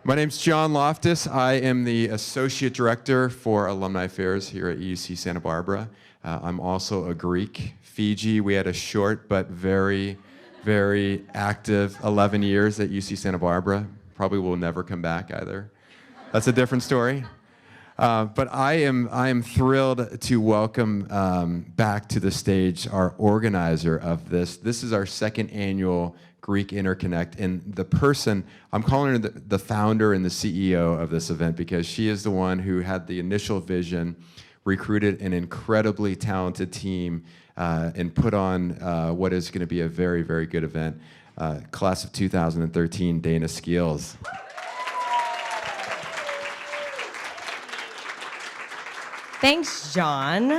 My name's John Loftus. I am the Associate Director for Alumni Affairs here at UC Santa Barbara. I'm also a Greek. Fiji, we had a short but very, very active 11 years at UC Santa Barbara. Probably will never come back either. That's a different story. But I am thrilled to welcome back to the stage our organizer of this. This is our second annual Greek Interconnect, and the person, I'm calling her the founder and the CEO of this event because she is the one who had the initial vision, recruited an incredibly talented team, and put on what is going to be a very, very good event. Class of 2013, Dana Skeels. Thanks, John.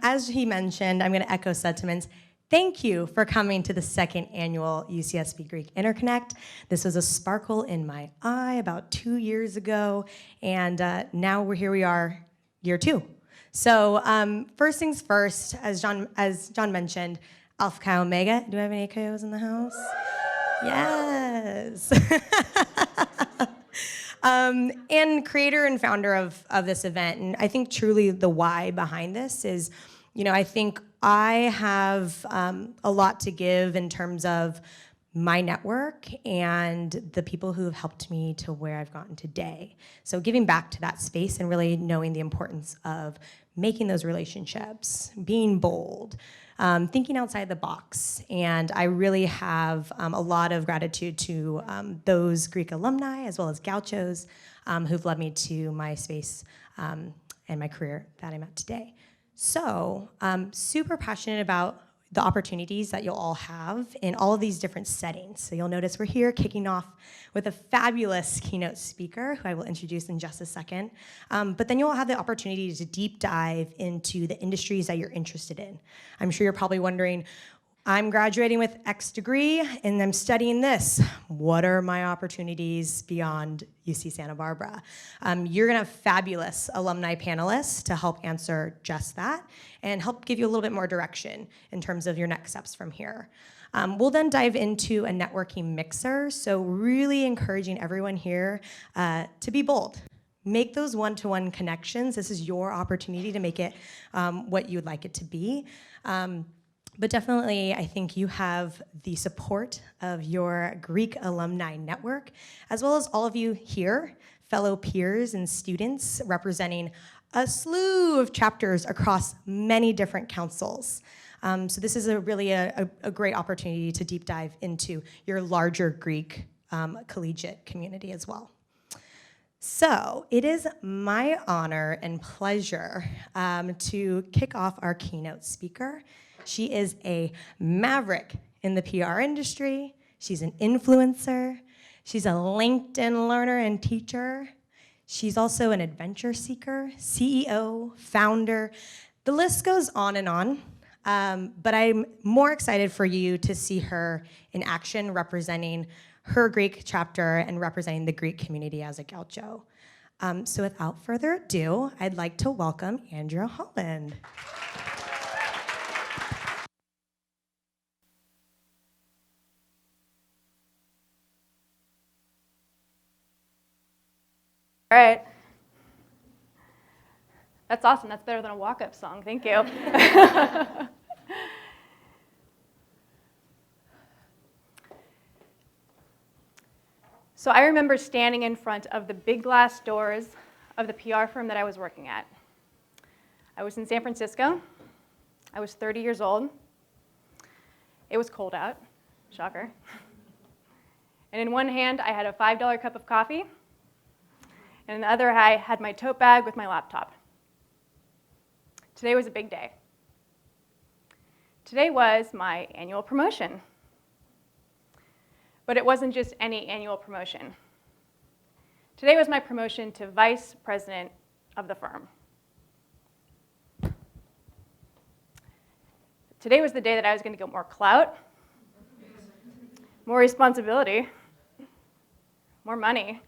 As he mentioned, I'm going to echo sentiments. Thank you for coming to the second annual UCSB Greek Interconnect. This was a sparkle in my eye about 2 years ago, and now here we are, year 2. So first things first, as John mentioned, Alpha Chi Omega. Do I have any AKOs in the house? Yes. And creator and founder of this event. And I think truly the why behind this is, I think I have a lot to give in terms of my network and the people who have helped me to where I've gotten today. So giving back to that space and really knowing the importance of making those relationships, being bold, thinking outside the box. And I really have a lot of gratitude to those Greek alumni as well as gauchos who've led me to my space and my career that I'm at today. So I'm super passionate about the opportunities that you'll all have in all of these different settings. So you'll notice we're here kicking off with a fabulous keynote speaker, who I will introduce in just a second. But then you'll have the opportunity to deep dive into the industries that you're interested in. I'm sure you're probably wondering, I'm graduating with X degree and I'm studying this. What are my opportunities beyond UC Santa Barbara? You're gonna have fabulous alumni panelists to help answer just that and help give you a little bit more direction in terms of your next steps from here. We'll then dive into a networking mixer, so really encouraging everyone here to be bold. Make those one-to-one connections. This is your opportunity to make it what you would like it to be. But definitely, I think you have the support of your Greek alumni network, as well as all of you here, fellow peers and students representing a slew of chapters across many different councils. So this is really a great opportunity to deep dive into your larger Greek collegiate community as well. So it is my honor and pleasure to kick off our keynote speaker. She is a maverick in the PR industry. She's an influencer. She's a LinkedIn learner and teacher. She's also an adventure seeker, CEO, founder. The list goes on and on, but I'm more excited for you to see her in action representing her Greek chapter and representing the Greek community as a gaucho. So without further ado, I'd like to welcome Andrea Holland. All right. That's awesome. That's better than a walk-up song. Thank you. So I remember standing in front of the big glass doors of the PR firm that I was working at. I was in San Francisco. I was 30 years old. It was cold out. Shocker. And in one hand, I had a $5 cup of coffee. And in the other, I had my tote bag with my laptop. Today was a big day. Today was my annual promotion. But it wasn't just any annual promotion. Today was my promotion to vice president of the firm. Today was the day that I was going to get more clout, more responsibility, more money.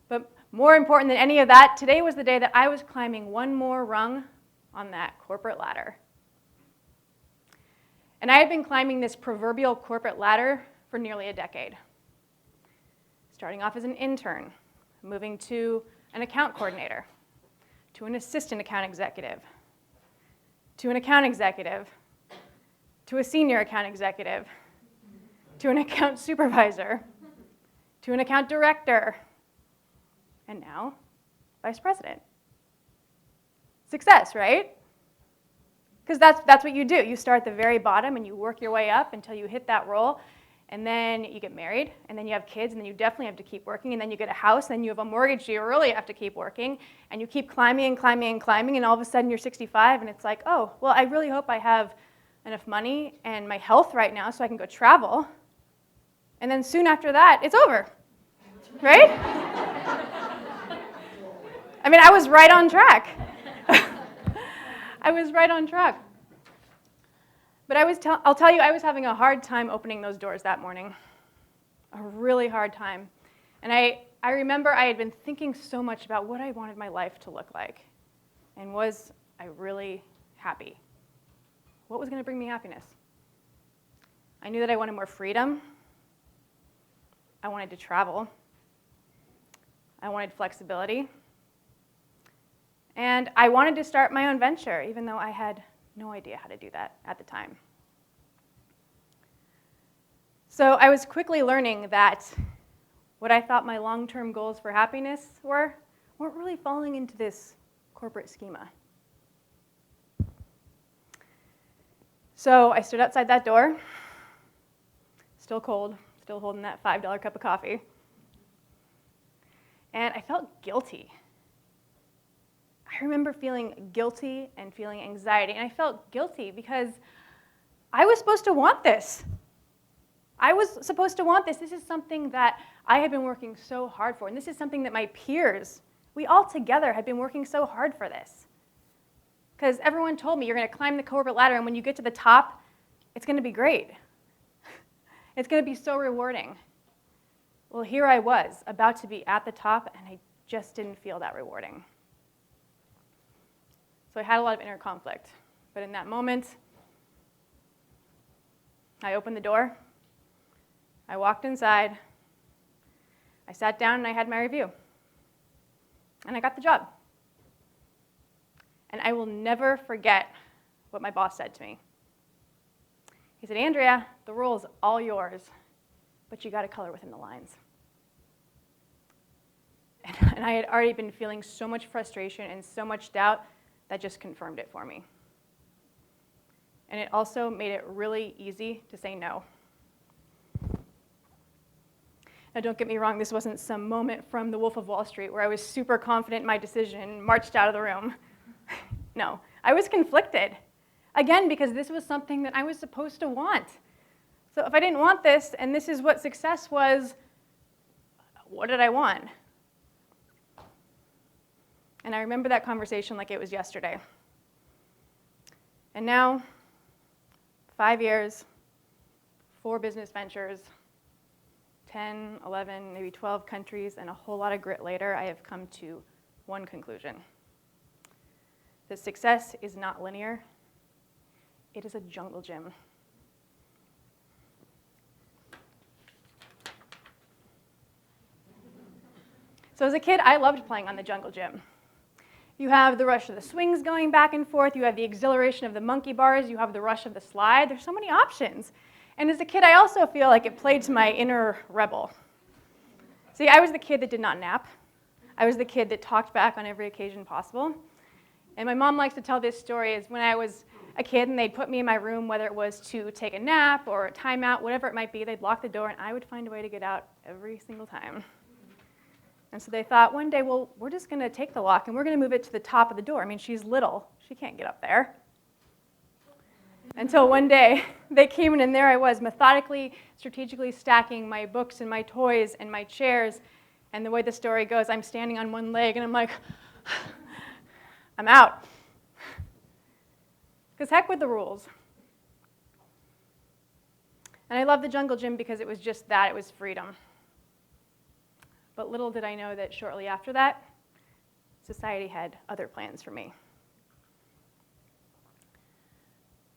But more important than any of that, today was the day that I was climbing one more rung on that corporate ladder. And I had been climbing this proverbial corporate ladder for nearly a decade. starting off as an intern, moving to an account coordinator, to an assistant account executive, to an account executive, to a senior account executive, to an account supervisor, to an account director, and now vice president. Success, right? Because that's what you do. You start at the very bottom and you work your way up until you hit that role, and then you get married, and then you have kids, and then you definitely have to keep working, and then you get a house, and then you have a mortgage, so you really have to keep working, and you keep climbing and climbing and climbing, and all of a sudden you're 65, and it's like, oh, well, I really hope I have enough money and my health right now so I can go travel. And then soon after that, it's over, right? I mean, I was right on track. I was right on track. But I'll tell you, I was having a hard time opening those doors that morning. A really hard time. And I remember I had been thinking so much about what I wanted my life to look like. And was I really happy? What was going to bring me happiness? I knew that I wanted more freedom. I wanted to travel. I wanted flexibility. And I wanted to start my own venture, even though I had no idea how to do that at the time. So I was quickly learning that what I thought my long-term goals for happiness weren't really falling into this corporate schema. So I stood outside that door, still cold, still holding that $5 cup of coffee, and I felt guilty. I remember feeling guilty and feeling anxiety, and I felt guilty because I was supposed to want this. I was supposed to want this. This is something that I had been working so hard for, and this is something that my peers, we all together had been working so hard for this. Because everyone told me, you're going to climb the corporate ladder, and when you get to the top, it's going to be great. It's going to be so rewarding. Well, here I was, about to be at the top, and I just didn't feel that rewarding. So I had a lot of inner conflict. But in that moment, I opened the door, I walked inside, I sat down, and I had my review. And I got the job. And I will never forget what my boss said to me. He said, Andrea, the role is all yours, but you got to color within the lines. And I had already been feeling so much frustration and so much doubt that just confirmed it for me. And it also made it really easy to say no. Now, don't get me wrong, this wasn't some moment from The Wolf of Wall Street where I was super confident in my decision and marched out of the room. No, I was conflicted. Again, because this was something that I was supposed to want. So if I didn't want this, and this is what success was, what did I want? And I remember that conversation like it was yesterday. And now, 5 years, 4 business ventures, 10, 11, maybe 12 countries, and a whole lot of grit later, I have come to one conclusion. That success is not linear. It is a jungle gym. So as a kid, I loved playing on the jungle gym. You have the rush of the swings going back and forth. You have the exhilaration of the monkey bars. You have the rush of the slide. There's so many options. And as a kid, I also feel like it played to my inner rebel. See, I was the kid that did not nap. I was the kid that talked back on every occasion possible. And my mom likes to tell this story is when I was a kid and they'd put me in my room, whether it was to take a nap or a timeout, whatever it might be, they'd lock the door and I would find a way to get out every single time. And so they thought one day, well, we're just going to take the lock and we're going to move it to the top of the door. I mean, she's little. She can't get up there. Until one day, they came in and there I was, methodically, strategically stacking my books and my toys and my chairs. And the way the story goes, I'm standing on one leg and I'm like, I'm out. Because heck with the rules. And I love the jungle gym because it was just that, it was freedom. But little did I know that shortly after that, society had other plans for me.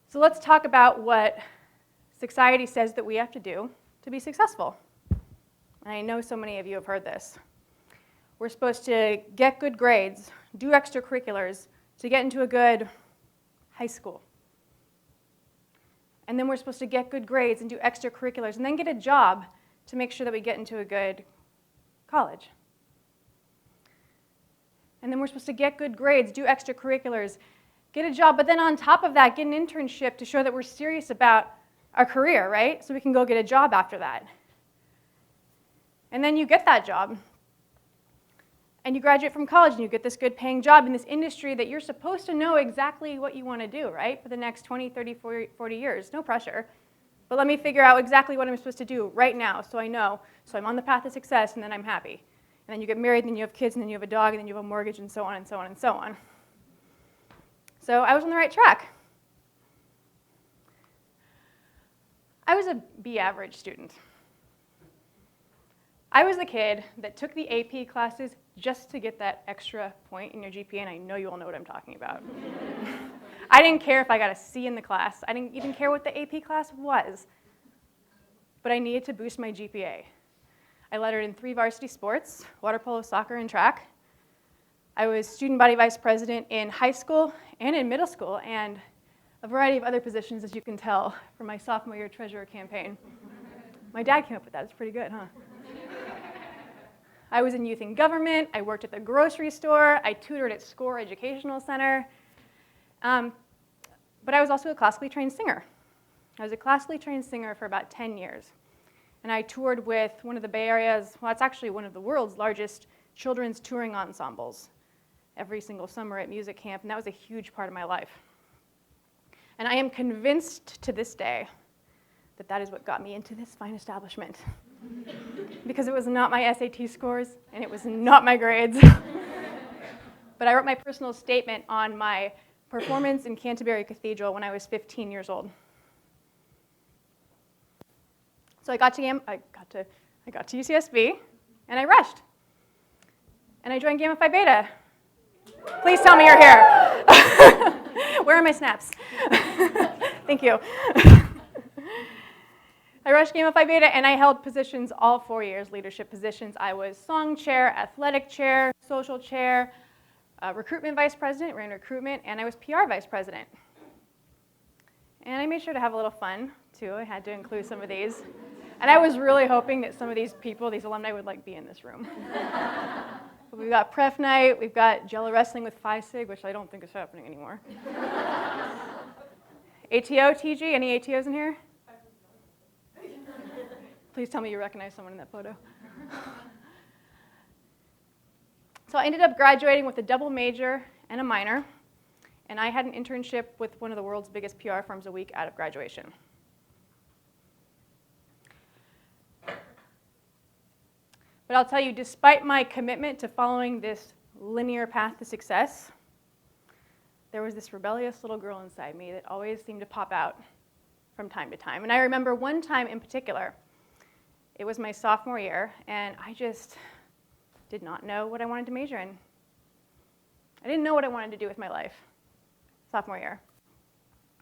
So let's talk about what society says that we have to do to be successful. and I know so many of you have heard this. We're supposed to get good grades, do extracurriculars to get into a good high school. And then we're supposed to get good grades and do extracurriculars and then get a job to make sure that we get into a good college. And then we're supposed to get good grades, do extracurriculars, get a job, but then on top of that, get an internship to show that we're serious about our career, right? So we can go get a job after that. And then you get that job. And you graduate from college and you get this good paying job in this industry that you're supposed to know exactly what you want to do, right? For the next 20, 30, 40 years. No pressure. But let me figure out exactly what I'm supposed to do right now so I know. So I'm on the path to success and then I'm happy. And then you get married and then you have kids and then you have a dog and then you have a mortgage and so on and so on and so on. So I was on the right track. I was a B average student. I was the kid that took the AP classes just to get that extra point in your GPA, and I know you all know what I'm talking about. I didn't care if I got a C in the class. I didn't even care what the AP class was. But I needed to boost my GPA. I lettered in 3 varsity sports, water polo, soccer, and track. I was student body vice president in high school and in middle school, and a variety of other positions, as you can tell, from my sophomore year treasurer campaign. My dad came up with that. It's pretty good, huh? I was in youth and government. I worked at the grocery store. I tutored at SCORE Educational Center. But I was also a classically trained singer. I was a classically trained singer for about 10 years. And I toured with one of the Bay Area's, well, it's actually one of the world's largest children's touring ensembles every single summer at music camp, and that was a huge part of my life. And I am convinced to this day that that is what got me into this fine establishment. Because it was not my SAT scores, and it was not my grades. But I wrote my personal statement on my performance in Canterbury Cathedral when I was 15 years old. So I got to UCSB, and I rushed. And I joined Gamma Phi Beta. Please tell me you're here. Where are my snaps? Thank you. I rushed Gamma Phi Beta, and I held positions all 4 years, leadership positions. I was song chair, athletic chair, social chair, recruitment vice president, ran recruitment, and I was PR vice president. And I made sure to have a little fun, too. I had to include some of these. And I was really hoping that some of these people, these alumni, would be in this room. But we've got Pref Night, we've got Jello Wrestling with Phi Sig, which I don't think is happening anymore. ATO, TG, any ATOs in here? Please tell me you recognize someone in that photo. So I ended up graduating with a double major and a minor, and I had an internship with one of the world's biggest PR firms a week out of graduation. But I'll tell you, despite my commitment to following this linear path to success, there was this rebellious little girl inside me that always seemed to pop out from time to time. And I remember one time in particular, it was my sophomore year, and I just did not know what I wanted to major in. I didn't know what I wanted to do with my life, sophomore year.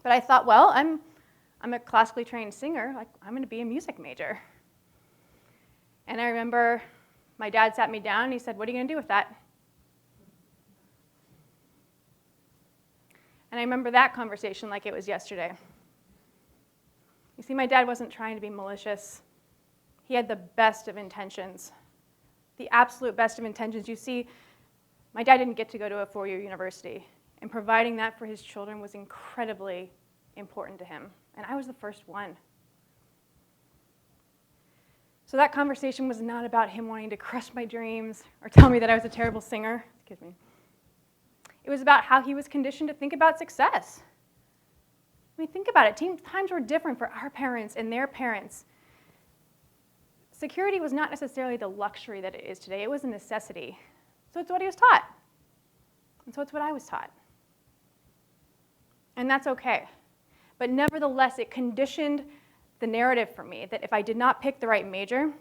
But I thought, well, I'm a classically trained singer. I'm going to be a music major. And I remember my dad sat me down and he said, "What are you going to do with that?" And I remember that conversation like it was yesterday. You see, my dad wasn't trying to be malicious. He had the best of intentions, the absolute best of intentions. You see, my dad didn't get to go to a 4-year university, and providing that for his children was incredibly important to him. And I was the first one. So that conversation was not about him wanting to crush my dreams or tell me that I was a terrible singer. Excuse me. It was about how he was conditioned to think about success. I mean, think about it. Times were different for our parents and their parents. Security was not necessarily the luxury that it is today. It was a necessity. So it's what he was taught. And so it's what I was taught. And that's okay. But nevertheless, it conditioned the narrative for me that if I did not pick the right major,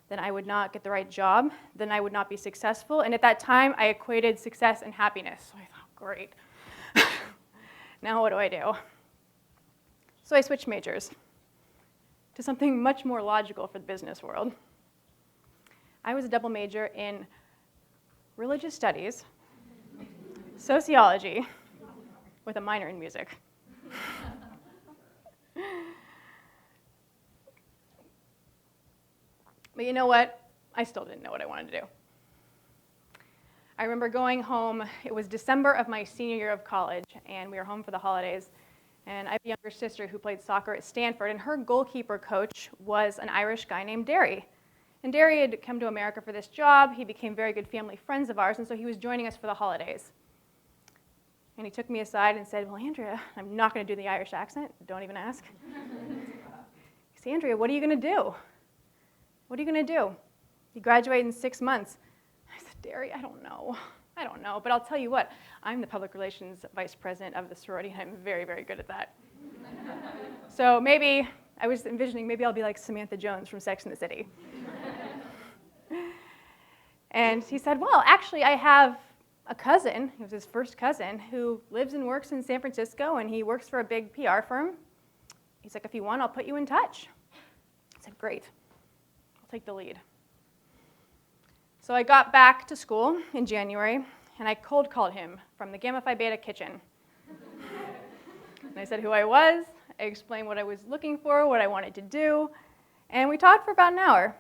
then I would not get the right job, then I would not be successful. And at that time, I equated success and happiness. So I thought, great. Now what do I do? So I switched majors to something much more logical for the business world. I was a double major in religious studies, sociology, with a minor in music. But you know what? I still didn't know what I wanted to do. I remember going home. It was December of my senior year of college, and we were home for the holidays. And I have a younger sister who played soccer at Stanford, and her goalkeeper coach was an Irish guy named Derry. And Derry had come to America for this job. He became very good family friends of ours, and so he was joining us for the holidays. And he took me aside and said, well, Andrea, I'm not going to do the Irish accent. Don't even ask. He said, Andrea, what are you going to do? What are you going to do? You graduate in 6 months. I said, Derry, I don't know. But I'll tell you what, I'm the public relations vice president of the sorority, and I'm very, very good at that. So maybe, I was envisioning, maybe I'll be like Samantha Jones from Sex and the City. And he said, well, actually, I have a cousin, he was his first cousin, who lives and works in San Francisco, and he works for a big PR firm. He's like, if you want, I'll put you in touch. I said, great. I'll take the lead. So I got back to school in January, and I cold called him from the Gamma Phi Beta kitchen. And I said who I was, I explained what I was looking for, what I wanted to do, and we talked for about an hour.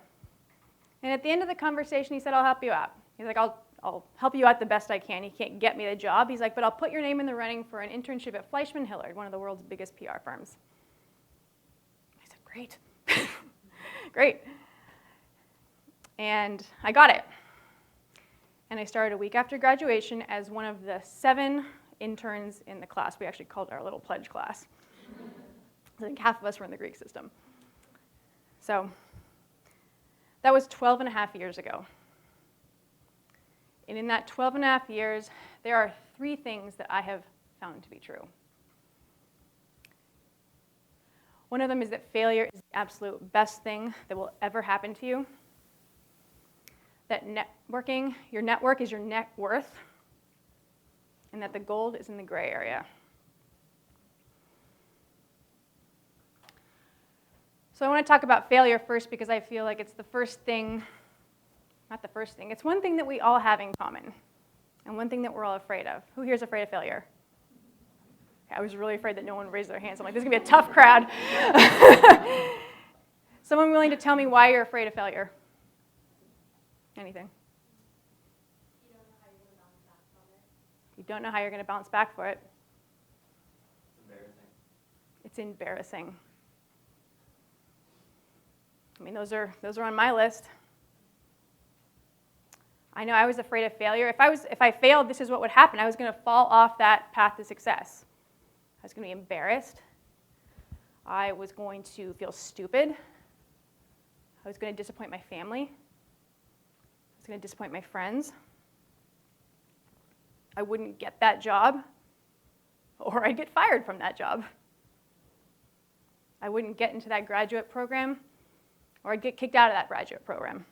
And at the end of the conversation, he said, I'll help you out. He's like, I'll help you out the best I can. He can't get me the job. He's like, but I'll put your name in the running for an internship at Fleischman Hillard, one of the world's biggest PR firms. I said, great. Great. And I got it. And I started a week after graduation as one of the 7 interns in the class. We actually called it our little pledge class. I think half of us were in the Greek system. So that was 12 and a half years ago. And in that 12 and a half years, there are 3 things that I have found to be true. One of them is that failure is the absolute best thing that will ever happen to you. That networking, your network is your net worth, and that the gold is in the gray area. So I want to talk about failure first because I feel like it's the first thing, not the first thing, it's one thing that we all have in common, and one thing that we're all afraid of. Who here is afraid of failure? I was really afraid that no one raised their hands. I'm like, this is going to be a tough crowd. Someone willing to tell me why you're afraid of failure? Anything? You don't know how you're going to bounce back for it. It's embarrassing. I mean, those are on my list. I know I was afraid of failure. If I failed, this is what would happen. I was going to fall off that path to success. I was going to be embarrassed. I was going to feel stupid. I was going to disappoint my family. I was going to disappoint my friends. I wouldn't get that job, or I'd get fired from that job. I wouldn't get into that graduate program, or I'd get kicked out of that graduate program.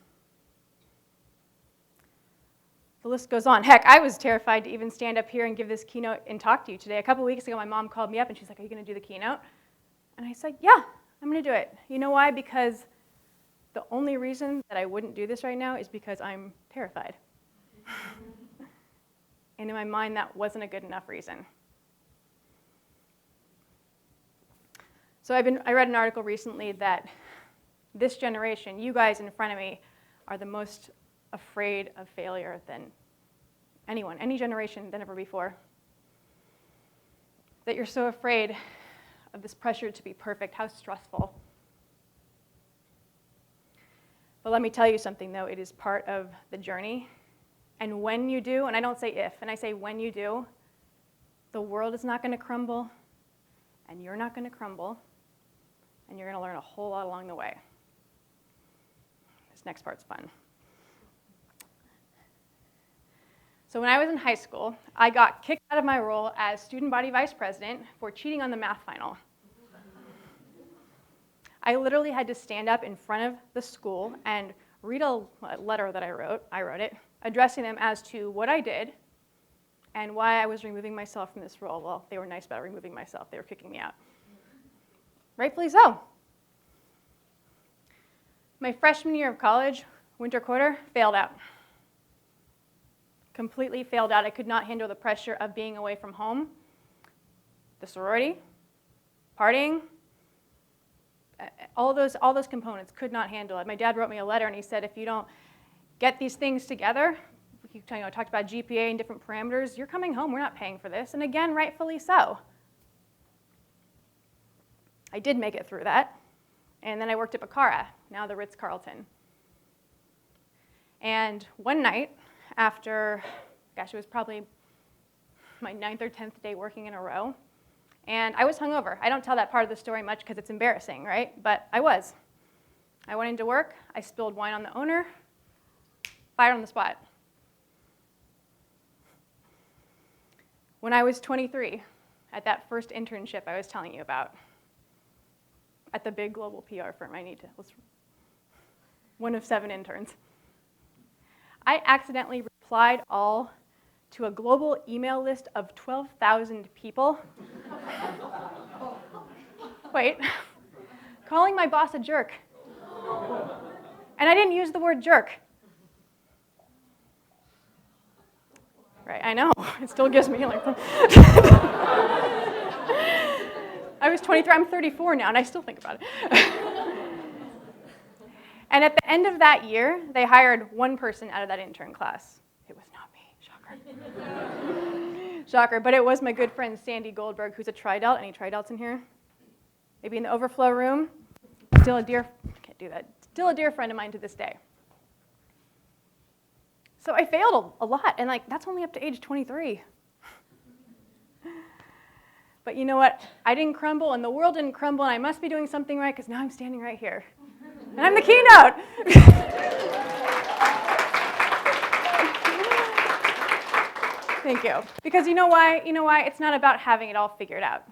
The list goes on. Heck, I was terrified to even stand up here and give this keynote and talk to you today. A couple weeks ago, my mom called me up and she's like, are you going to do the keynote? And I said, yeah, I'm going to do it. You know why? Because the only reason that I wouldn't do this right now is because I'm terrified. And in my mind, that wasn't a good enough reason. So I read an article recently that this generation, you guys in front of me, are the most afraid of failure than anyone, any generation than ever before. That you're so afraid of this pressure to be perfect, how stressful. But let me tell you something, though. It is part of the journey. And when you do, and I don't say if, and I say when you do, the world is not going to crumble, and you're not going to crumble, and you're going to learn a whole lot along the way. This next part's fun. So when I was in high school, I got kicked out of my role as student body vice president for cheating on the math final. I literally had to stand up in front of the school and read a letter that I wrote it, addressing them as to what I did and why I was removing myself from this role. Well, they were nice about removing myself. They were kicking me out. Rightfully so. My freshman year of college Winter quarter, failed out. Completely failed out. I could not handle the pressure of being away from home, the sorority, partying, all those components, could not handle it. My dad wrote me a letter and he said, if you don't get these things together, you know, talked about GPA and different parameters, you're coming home, we're not paying for this. And again, rightfully so. I did make it through that. And then I worked at Bacara, now the Ritz-Carlton. And one night, after, gosh, it was probably my 9th or 10th day working in a row, and I was hungover. I don't tell that part of the story much because it's embarrassing, right? But I was. I went into work, I spilled wine on the owner, fired on the spot. When I was 23, at that first internship I was telling you about, at the big global PR firm, one of 7 interns, I accidentally replied all to a global email list of 12,000 people. Wait, calling my boss a jerk. And I didn't use the word jerk. Right, I know, it still gives me like, I was 23, I'm 34 now, and I still think about it. And at the end of that year, they hired one person out of that intern class. It was not me, shocker. Shocker, but it was my good friend Sandy Goldberg, who's a tri-delt. Any tri-delts in here? Maybe in the overflow room? Still a dear friend of mine to this day. So I failed a lot, and that's only up to age 23. But you know what? I didn't crumble, and the world didn't crumble, and I must be doing something right, because now I'm standing right here. And I'm the keynote. Thank you. Because you know why? You know why? It's not about having it all figured out.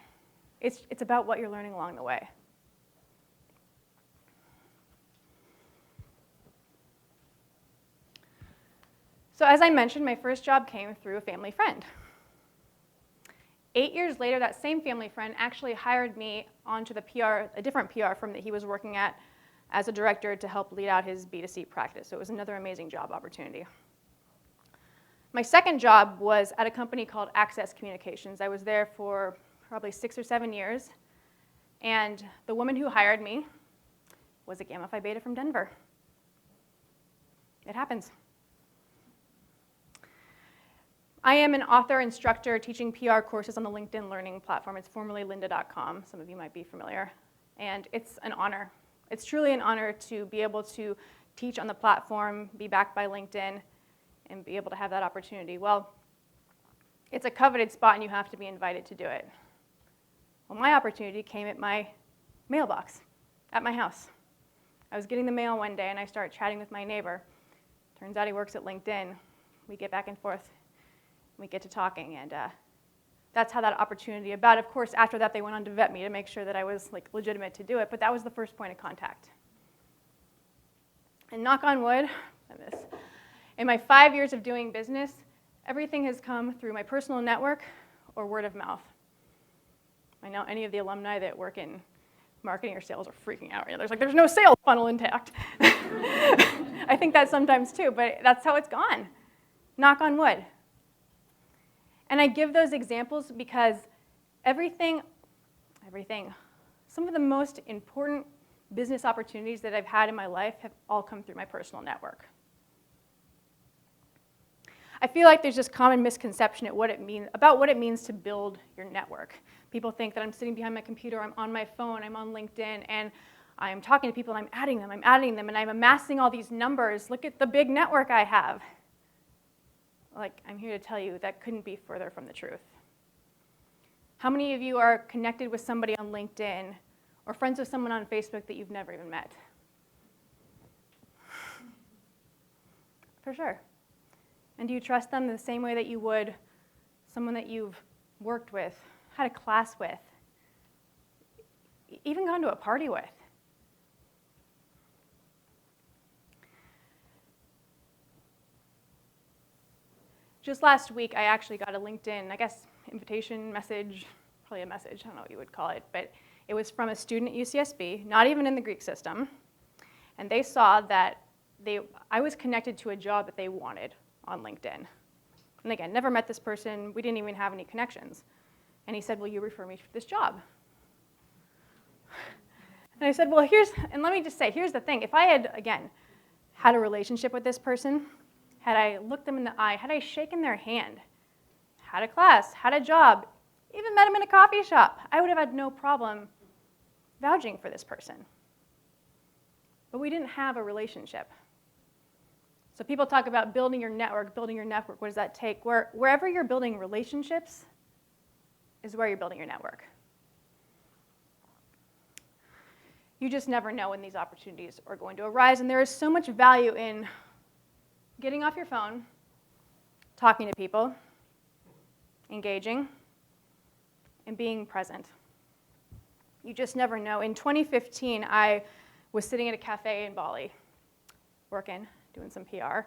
It's about what you're learning along the way. So as I mentioned, my first job came through a family friend. 8 years later, that same family friend actually hired me onto a different PR firm that he was working at as a director to help lead out his B2C practice. So it was another amazing job opportunity. My second job was at a company called Access Communications. I was there for probably 6 or 7 years. And the woman who hired me was a Gamma Phi Beta from Denver. It happens. I am an author, instructor, teaching PR courses on the LinkedIn Learning platform. It's formerly lynda.com. Some of you might be familiar. And it's an honor. It's truly an honor to be able to teach on the platform, be backed by LinkedIn, and be able to have that opportunity. Well, it's a coveted spot, and you have to be invited to do it. Well, my opportunity came at my mailbox at my house. I was getting the mail one day, and I started chatting with my neighbor. Turns out he works at LinkedIn. We get back and forth. We get to talking, and that's how that opportunity about. Of course, after that, they went on to vet me to make sure that I was legitimate to do it, but that was the first point of contact. And knock on wood, in my 5 years of doing business, everything has come through my personal network or word of mouth. I know any of the alumni that work in marketing or sales are freaking out. There's no sales funnel intact. I think that sometimes too, but that's how it's gone. Knock on wood. And I give those examples because everything, some of the most important business opportunities that I've had in my life have all come through my personal network. I feel like there's this common misconception about what it means to build your network. People think that I'm sitting behind my computer, I'm on my phone, I'm on LinkedIn, and I'm talking to people and I'm adding them, and I'm amassing all these numbers. Look at the big network I have. I'm here to tell you that couldn't be further from the truth. How many of you are connected with somebody on LinkedIn or friends with someone on Facebook that you've never even met? For sure. And do you trust them the same way that you would someone that you've worked with, had a class with, even gone to a party with? Just last week, I actually got a LinkedIn, invitation message, probably a message, I don't know what you would call it, but it was from a student at UCSB, not even in the Greek system, and they saw that I was connected to a job that they wanted on LinkedIn. And again, never met this person. We didn't even have any connections. And he said, will you refer me to this job? And I said, well, and let me just say, here's the thing. If I had, again, had a relationship with this person, had I looked them in the eye, had I shaken their hand, had a class, had a job, even met him in a coffee shop, I would have had no problem vouching for this person. But we didn't have a relationship. So people talk about building your network. What does that take? Wherever you're building relationships is where you're building your network. You just never know when these opportunities are going to arise, and there is so much value in getting off your phone, talking to people, engaging, and being present. You just never know. In 2015, I was sitting at a cafe in Bali, working, doing some PR,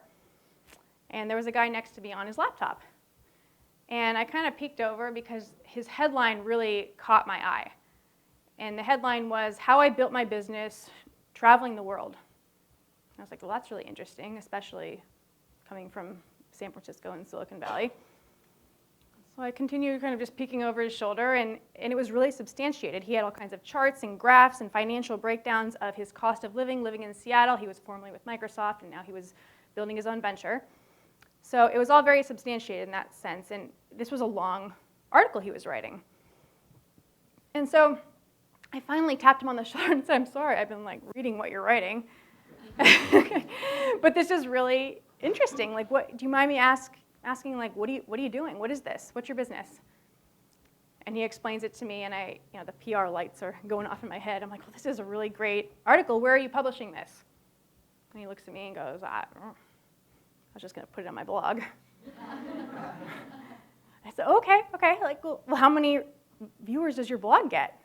and there was a guy next to me on his laptop. And I kind of peeked over because his headline really caught my eye. And the headline was, How I Built My Business Traveling the World. And I was like, well, that's really interesting, especially coming from San Francisco and Silicon Valley. So I continued kind of just peeking over his shoulder, and it was really substantiated. He had all kinds of charts and graphs and financial breakdowns of his cost of living in Seattle. He was formerly with Microsoft, and now he was building his own venture. So it was all very substantiated in that sense, and this was a long article he was writing. And so I finally tapped him on the shoulder and said, I'm sorry, I've been reading what you're writing. But this is really interesting. What do you mind me asking, what are you doing? What is this? What's your business? And he explains it to me, and the PR lights are going off in my head. I'm like, well, this is a really great article. Where are you publishing this? And he looks at me and goes, I was just going to put it on my blog. I said, okay. Well, how many viewers does your blog get?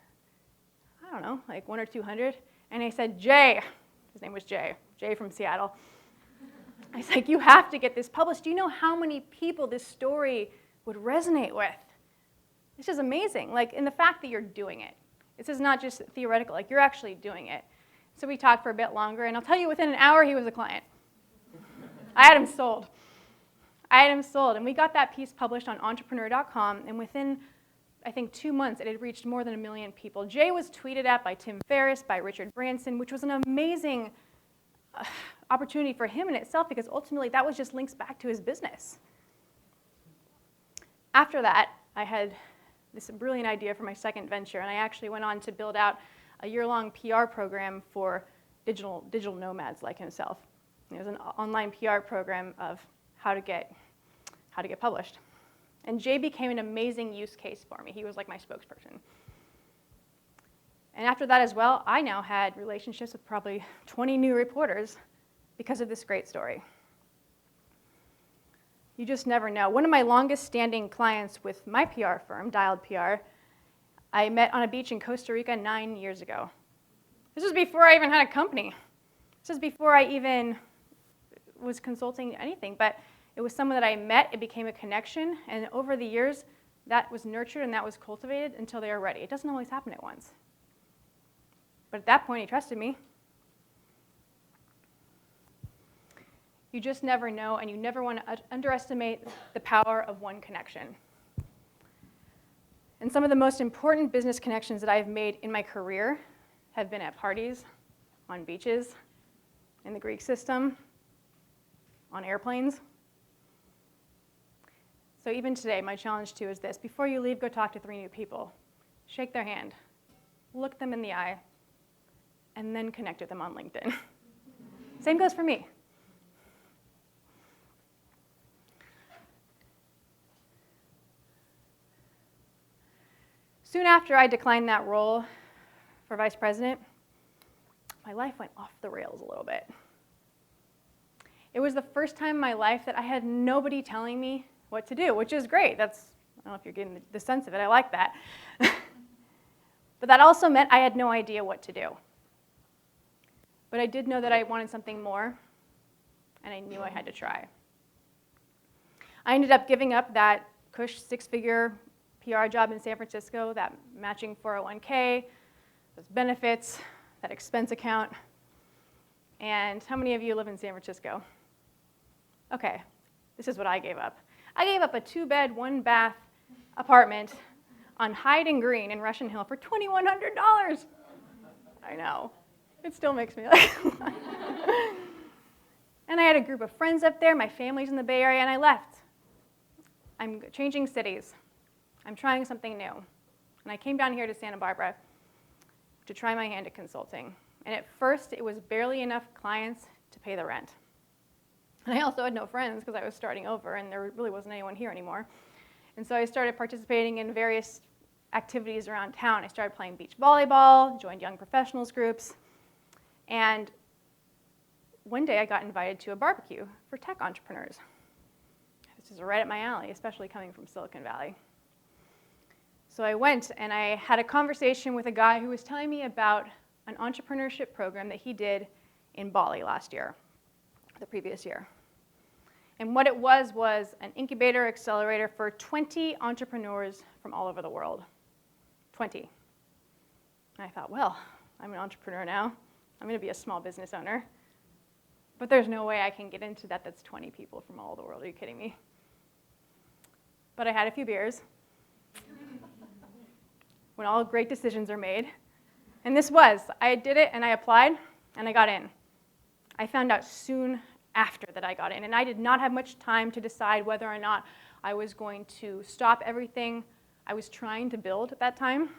I don't know, 100 or 200. And he said, Jay, his name was Jay from Seattle. I was like, you have to get this published. Do you know how many people this story would resonate with? It's just amazing. In the fact that you're doing it. This is not just theoretical, you're actually doing it. So we talked for a bit longer, and I'll tell you, within an hour, he was a client. I had him sold. And we got that piece published on entrepreneur.com, and within, I think, 2 months, it had reached more than 1 million people. Jay was tweeted at by Tim Ferriss, by Richard Branson, which was an amazing opportunity for him in itself, because ultimately that was just links back to his business. After that, I had this brilliant idea for my second venture, and I actually went on to build out a year-long PR program for digital nomads like himself. It was an online PR program of how to get published. And Jay became an amazing use case for me. He was like my spokesperson. And after that as well, I now had relationships with probably 20 new reporters because of this great story. You just never know. One of my longest standing clients with my PR firm, Dialed PR, I met on a beach in Costa Rica 9 years ago. This was before I even had a company. This was before I even was consulting anything, but it was someone that I met, it became a connection, and over the years, that was nurtured and that was cultivated until they were ready. It doesn't always happen at once. But at that point, he trusted me. You just never know, and you never want to underestimate the power of one connection. And some of the most important business connections that I've made in my career have been at parties, on beaches, in the Greek system, on airplanes. So even today, my challenge to you is this. Before you leave, go talk to 3 new people. Shake their hand. Look them in the eye. And then connect with them on LinkedIn. Same goes for me. Soon after I declined that role for vice president, my life went off the rails a little bit. It was the first time in my life that I had nobody telling me what to do, which is great. I don't know if you're getting the sense of it. I like that. But that also meant I had no idea what to do. But I did know that I wanted something more, and I knew I had to try. I ended up giving up that cush 6-figure PR job in San Francisco, that matching 401k, those benefits, that expense account. And how many of you live in San Francisco? Okay, this is what I gave up. I gave up a 2-bed, 1-bath apartment on Hyde and Green in Russian Hill for $2,100. I know. It still makes me like And I had a group of friends up there. My family's in the Bay Area, and I left. I'm changing cities. I'm trying something new. And I came down here to Santa Barbara to try my hand at consulting. And at first, it was barely enough clients to pay the rent. And I also had no friends because I was starting over, and there really wasn't anyone here anymore. And so I started participating in various activities around town. I started playing beach volleyball, joined young professionals groups, and one day I got invited to a barbecue for tech entrepreneurs. This is right up my alley, especially coming from Silicon Valley. So I went and I had a conversation with a guy who was telling me about an entrepreneurship program that he did in Bali last year, the previous year. And what it was an incubator accelerator for 20 entrepreneurs from all over the world. 20. And I thought, well, I'm an entrepreneur now. I'm going to be a small business owner. But there's no way I can get into that. That's 20 people from all over the world. Are you kidding me? But I had a few beers when all great decisions are made. And I did it, and I applied, and I got in. I found out soon after that I got in, and I did not have much time to decide whether or not I was going to stop everything I was trying to build at that time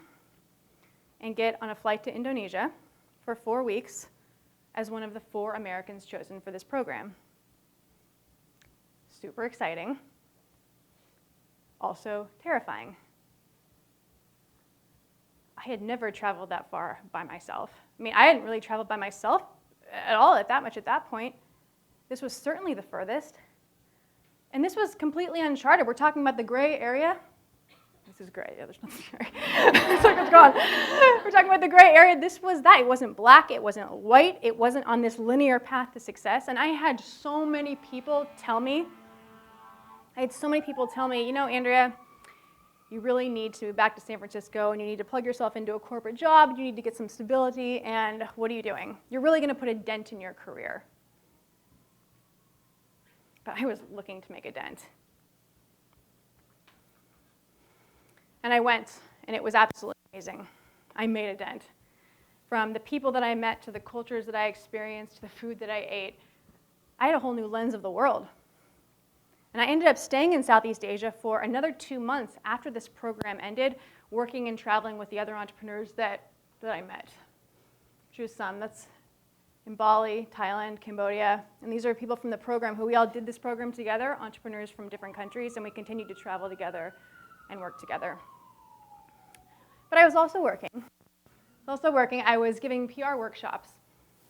and get on a flight to Indonesia for 4 weeks as one of the 4 Americans chosen for this program. Super exciting. Also terrifying. I had never traveled that far by myself. I mean, I hadn't really traveled by myself at all at that point. This was certainly the furthest. And this was completely uncharted. We're talking about the gray area. This is gray. Yeah, there's nothing gray. It's like it's gone. We're talking about the gray area. This was that. It wasn't black. It wasn't white. It wasn't on this linear path to success. And I had so many people tell me, you know, Andrea, you really need to move back to San Francisco, and you need to plug yourself into a corporate job. You need to get some stability, and what are you doing? You're really going to put a dent in your career. But I was looking to make a dent. And I went, and it was absolutely amazing. I made a dent. From the people that I met to the cultures that I experienced to the food that I ate, I had a whole new lens of the world. And I ended up staying in Southeast Asia for another 2 months after this program ended, working and traveling with the other entrepreneurs that I met. Choose some. That's in Bali, Thailand, Cambodia. And these are people from the program who we all did this program together, entrepreneurs from different countries, and we continued to travel together and work together. But I was also working. I was giving PR workshops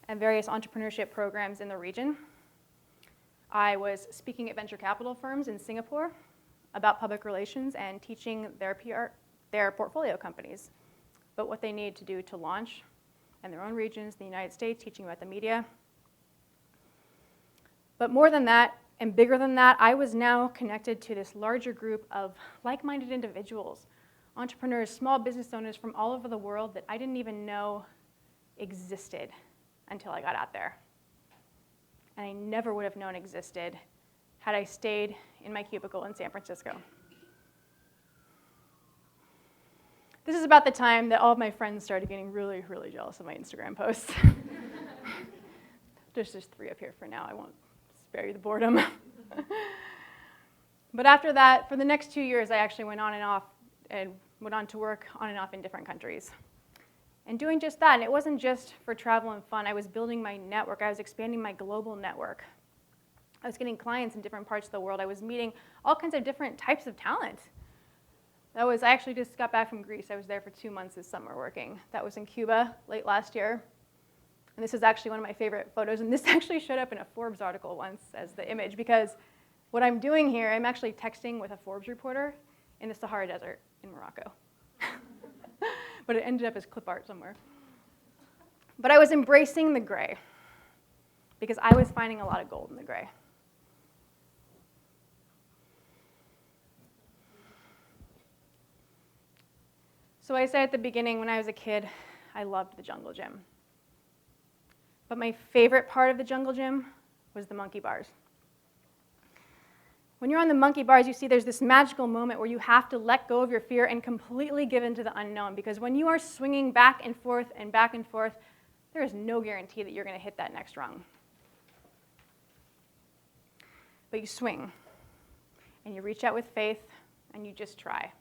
at various entrepreneurship programs in the region. I was speaking at venture capital firms in Singapore about public relations and teaching their portfolio companies about what they need to do to launch in their own regions, the United States, teaching about the media. But more than that, and bigger than that, I was now connected to this larger group of like-minded individuals, entrepreneurs, small business owners from all over the world that I didn't even know existed until I got out there. And I never would have known existed had I stayed in my cubicle in San Francisco. This is about the time that all of my friends started getting really, really jealous of my Instagram posts. There's just 3 up here for now. I won't spare you the boredom. But after that, for the next 2 years, I actually went on and off and went on to work on and off in different countries. And doing just that, and it wasn't just for travel and fun. I was building my network. I was expanding my global network. I was getting clients in different parts of the world. I was meeting all kinds of different types of talent. I actually just got back from Greece. I was there for 2 months this summer working. That was in Cuba late last year. And this is actually one of my favorite photos. And this actually showed up in a Forbes article once as the image, because what I'm doing here, I'm actually texting with a Forbes reporter in the Sahara Desert in Morocco. But it ended up as clip art somewhere. But I was embracing the gray because I was finding a lot of gold in the gray. So I said at the beginning, when I was a kid, I loved the jungle gym. But my favorite part of the jungle gym was the monkey bars. When you're on the monkey bars, you see there's this magical moment where you have to let go of your fear and completely give into the unknown. Because when you are swinging back and forth, there is no guarantee that you're going to hit that next rung. But you swing, and you reach out with faith, and you just try.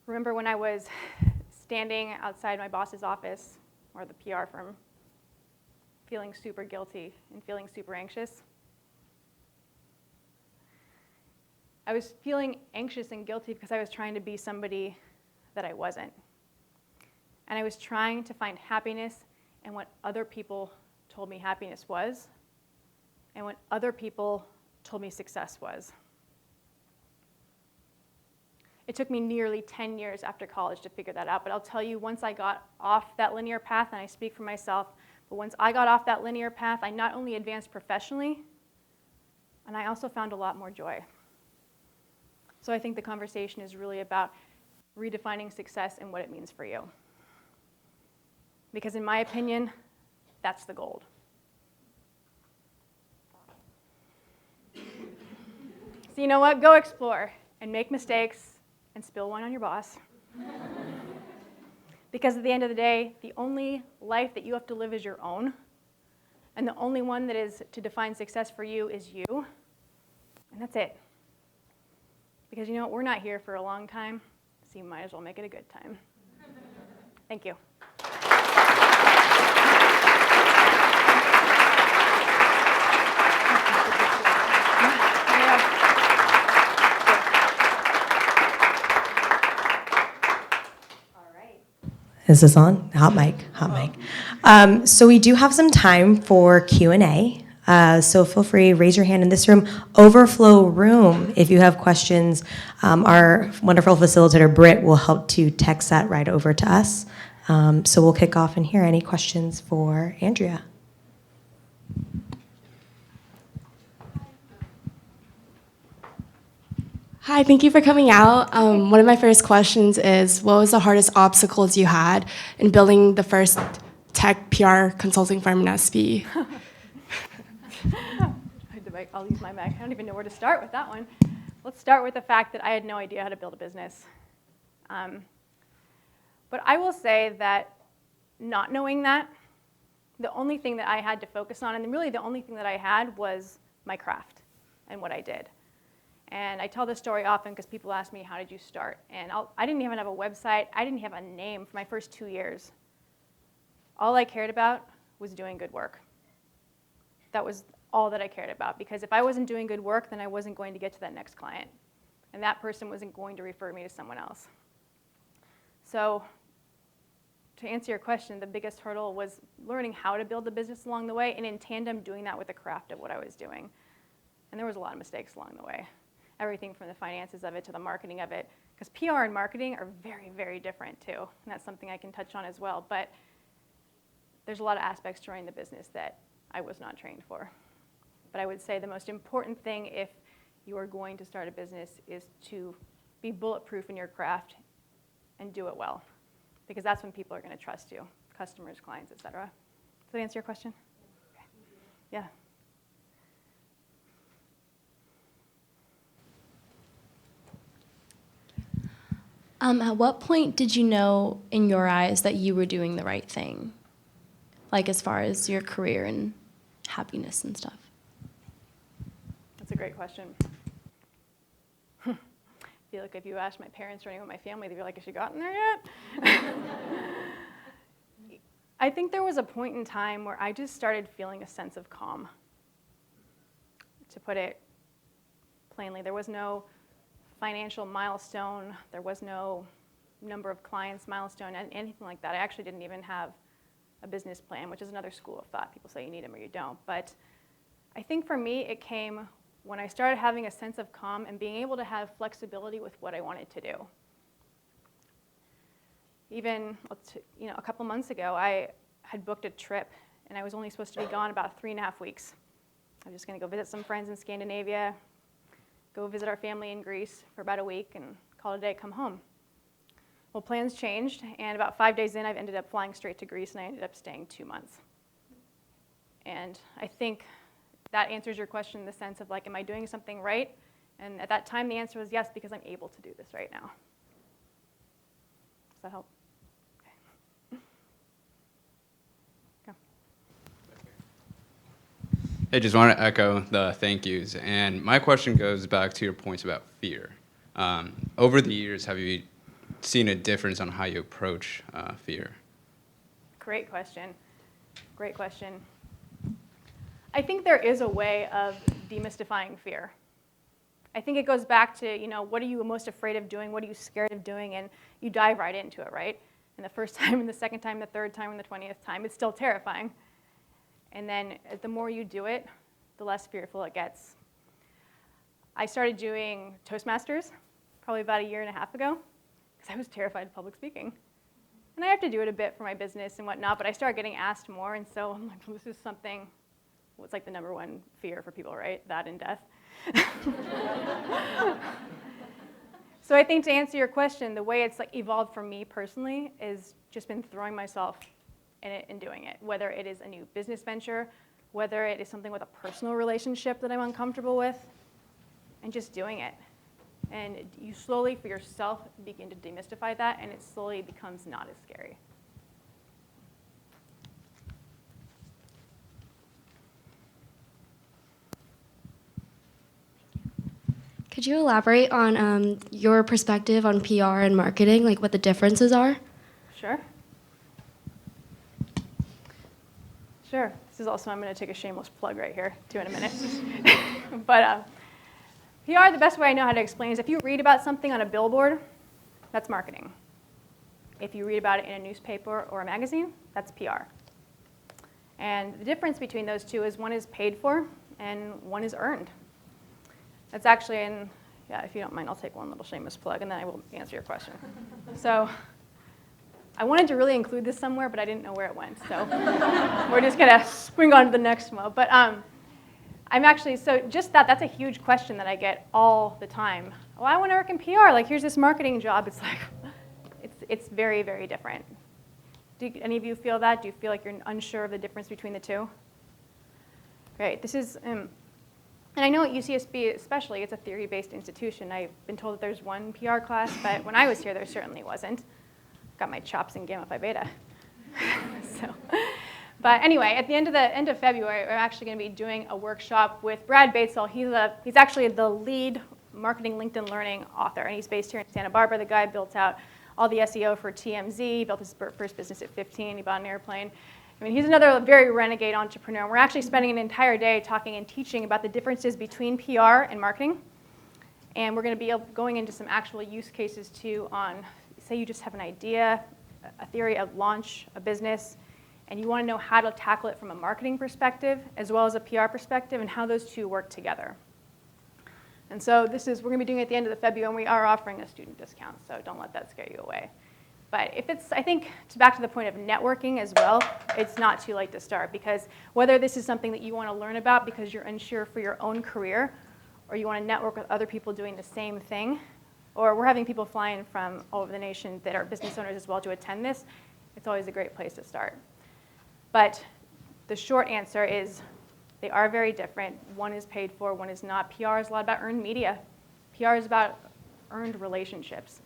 Remember when I was standing outside my boss's office, or the PR firm, feeling super guilty and feeling super anxious? I was feeling anxious and guilty because I was trying to be somebody that I wasn't. And I was trying to find happiness in what other people told me happiness was, and what other people told me success was. It took me nearly 10 years after college to figure that out, but I'll tell you, once I got off that linear path, and I speak for myself, but once I got off that linear path, I not only advanced professionally, and I also found a lot more joy. So I think the conversation is really about redefining success and what it means for you. Because in my opinion, that's the gold. So you know what? Go explore and make mistakes and spill wine on your boss. Because at the end of the day, the only life that you have to live is your own. And the only one that is to define success for you is you. And that's it. Because you know what? We're not here for a long time, so you might as well make it a good time. Thank you. Is this on? Hot mic, hot mic. So we do have some time for Q&A. So feel free, raise your hand in this room. Overflow room, if you have questions, our wonderful facilitator, Britt, will help to text that right over to us. So we'll kick off in here. Any questions for Andrea? Hi, thank you for coming out. One of my first questions is, what was the hardest obstacles you had in building the first tech PR consulting firm in SB? I'll use my mic. I don't even know where to start with that one. Let's start with the fact that I had no idea how to build a business. But I will say that not knowing that, the only thing that I had to focus on, and really the only thing that I had, was my craft and what I did. And I tell this story often because people ask me, how did you start? And I didn't even have a website. I didn't have a name for my first 2 years. All I cared about was doing good work. That was all that I cared about, because if I wasn't doing good work, then I wasn't going to get to that next client. And that person wasn't going to refer me to someone else. So to answer your question, the biggest hurdle was learning how to build a business along the way, and in tandem doing that with the craft of what I was doing. And there was a lot of mistakes along the way. Everything from the finances of it to the marketing of it. Because PR and marketing are very, very different too. And that's something I can touch on as well. But there's a lot of aspects to running the business that I was not trained for. But I would say the most important thing if you are going to start a business is to be bulletproof in your craft and do it well. Because that's when people are going to trust you, customers, clients, et cetera. Does that answer your question? Okay. Yeah. At what point did you know in your eyes that you were doing the right thing? Like as far as your career and happiness and stuff? That's a great question. I feel like if you asked my parents or anyone in my family, they'd be like, has she gotten there yet? I think there was a point in time where I just started feeling a sense of calm. To put it plainly, there was no financial milestone, there was no number of clients milestone, anything like that. I actually didn't even have a business plan, which is another school of thought. People say you need them or you don't. But I think for me, it came when I started having a sense of calm and being able to have flexibility with what I wanted to do. Even a couple months ago, I had booked a trip, and I was only supposed to be gone about 3.5 weeks. I was just going to go visit some friends in Scandinavia, go visit our family in Greece for about a week, and call it a day, come home. Well, plans changed, and about 5 days in, I've ended up flying straight to Greece, and I ended up staying 2 months. And I think that answers your question in the sense of, like, am I doing something right? And at that time, the answer was yes, because I'm able to do this right now. Does that help? Okay. I just want to echo the thank yous. And my question goes back to your points about fear. Over the years, have you seen a difference on how you approach fear? Great question. Great question. I think there is a way of demystifying fear. I think it goes back to, what are you most afraid of doing? What are you scared of doing? And you dive right into it, right? And the first time, and the second time, the third time, and the 20th time, it's still terrifying. And then the more you do it, the less fearful it gets. I started doing Toastmasters probably about 1.5 years ago because I was terrified of public speaking. And I have to do it a bit for my business and whatnot, but I started getting asked more, and so I'm like, well, this is something, what's like the #1 fear for people, right? That and death. So I think to answer your question, the way it's like evolved for me personally is just been throwing myself in it and doing it, whether it is a new business venture, whether it is something with a personal relationship that I'm uncomfortable with, and just doing it. And you slowly, for yourself, begin to demystify that, and it slowly becomes not as scary. Could you elaborate on your perspective on PR and marketing, like what the differences are? Sure. Sure. This is also, I'm going to take a shameless plug right here, too, in a minute. But PR, the best way I know how to explain is if you read about something on a billboard, that's marketing. If you read about it in a newspaper or a magazine, that's PR. And the difference between those two is one is paid for and one is earned. That's actually, if you don't mind, I'll take one little shameless plug and then I will answer your question. So I wanted to really include this somewhere, but I didn't know where it went. So we're just going to swing on to the next one. But I'm actually, so just that's a huge question that I get all the time. Oh, I want to work in PR. Like, here's this marketing job. It's like, it's very, very different. Do any of you feel that? Do you feel like you're unsure of the difference between the two? Great. This is, and I know at UCSB especially, it's a theory-based institution. I've been told that there's one PR class, but when I was here, there certainly wasn't. Got my chops in Gamma Phi Beta. But anyway, at the end of February, we're actually going to be doing a workshop with Brad Batesville. He's actually the lead marketing LinkedIn learning author, and he's based here in Santa Barbara. The guy built out all the SEO for TMZ. He built his first business at 15. He bought an airplane. I mean, he's another very renegade entrepreneur. We're actually spending an entire day talking and teaching about the differences between PR and marketing. And we're going to be going into some actual use cases, too, on, say you just have an idea, a theory of launch a business, and you want to know how to tackle it from a marketing perspective as well as a PR perspective and how those two work together. And so we're going to be doing it at the end of the February, and we are offering a student discount, so don't let that scare you away. But if it's, I think, back to the point of networking as well, it's not too late to start, because whether this is something that you want to learn about because you're unsure for your own career, or you want to network with other people doing the same thing, or we're having people flying from all over the nation that are business owners as well to attend this, it's always a great place to start. But the short answer is they are very different. One is paid for, one is not. PR is a lot about earned media. PR is about earned relationships.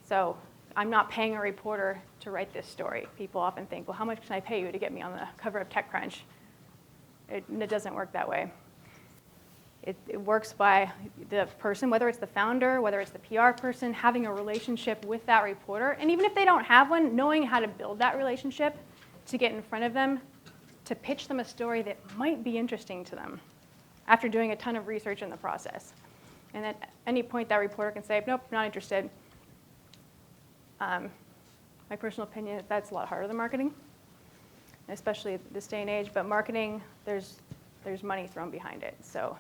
So I'm not paying a reporter to write this story. People often think, well, how much can I pay you to get me on the cover of TechCrunch? It doesn't work that way. It works by the person, whether it's the founder, whether it's the PR person, having a relationship with that reporter. And even if they don't have one, knowing how to build that relationship to get in front of them, to pitch them a story that might be interesting to them after doing a ton of research in the process. And at any point, that reporter can say, nope, not interested. My personal opinion is that's a lot harder than marketing, especially this day and age. But marketing, there's money thrown behind it. So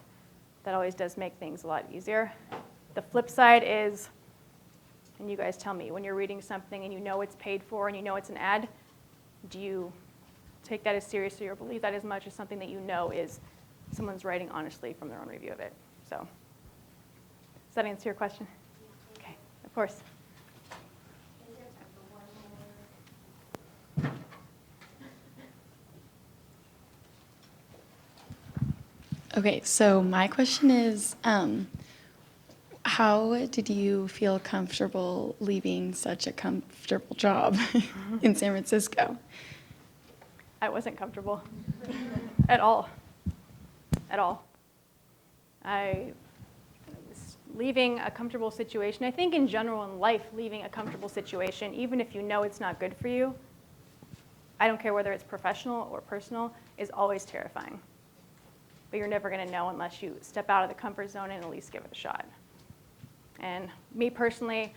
that always does make things a lot easier. The flip side is, and you guys tell me, when you're reading something and you know it's paid for and you know it's an ad, do you take that as seriously or believe that as much as something that you know is someone's writing honestly from their own review of it? So does that answer your question? Okay, of course. Okay, so my question is, how did you feel comfortable leaving such a comfortable job in San Francisco? I wasn't comfortable at all. At all. I was leaving a comfortable situation. I think in general in life, leaving a comfortable situation, even if you know it's not good for you, I don't care whether it's professional or personal, is always terrifying. But you're never going to know unless you step out of the comfort zone and at least give it a shot. And me personally,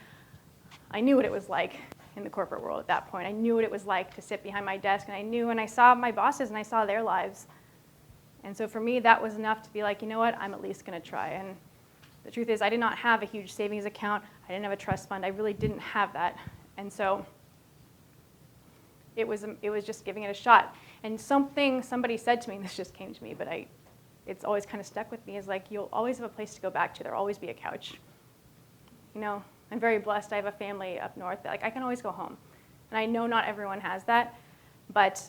I knew what it was like in the corporate world at that point. I knew what it was like to sit behind my desk, and I knew, and I saw my bosses and I saw their lives. And so for me, that was enough to be like, you know what, I'm at least going to try. And the truth is, I did not have a huge savings account. I didn't have a trust fund. I really didn't have that. And so it was just giving it a shot. And somebody said to me, this just came to me, but it's always kind of stuck with me, is like, you'll always have a place to go back to. There'll always be a couch. You know, I'm very blessed. I have a family up north that, like, I can always go home. And I know not everyone has that, but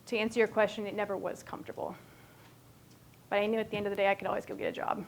to answer your question, it never was comfortable. But I knew at the end of the day I could always go get a job.